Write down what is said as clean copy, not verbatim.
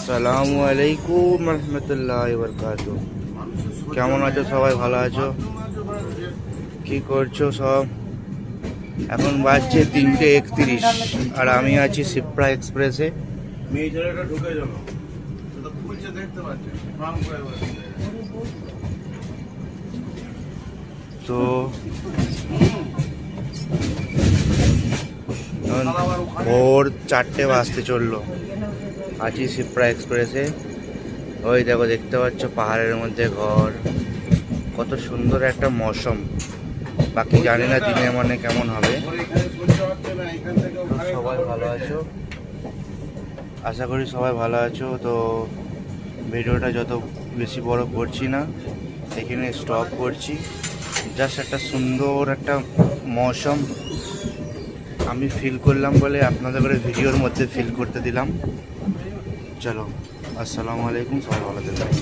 আসসালামু আলাইকুম রহমতুল্লাহি ওয়া বারাকাতুহু। কেমন আছো সবাই? ভালো আছো? কি করছো সব? এখন বাজছে 3:31 আর আমি আছি শিপ্রা এক্সপ্রেসে। তো এখন ভোর 4টে বাজতে চললো, আছি শিপ্রা এক্সপ্রেসে। ওই দেখো, দেখতে পাচ্ছ পাহাড়ের মধ্যে ঘর, কত সুন্দর একটা মৌসুম। বাকি জানি না দিনে মানে কেমন হবে। সবাই ভালো আছো? আশা করি সবাই ভালো আছো। তো ভিডিওটা যত বেশি বড় করছি না, এখানে স্টপ করছি। জাস্ট একটা সুন্দর একটা মৌসুম আমি ফিল করলাম বলে আপনাদের করে ভিডিওর মধ্যে ফিল করতে দিলাম। চলো, আসসালামু আলাইকুম, সবাই ভালো থাকবেন।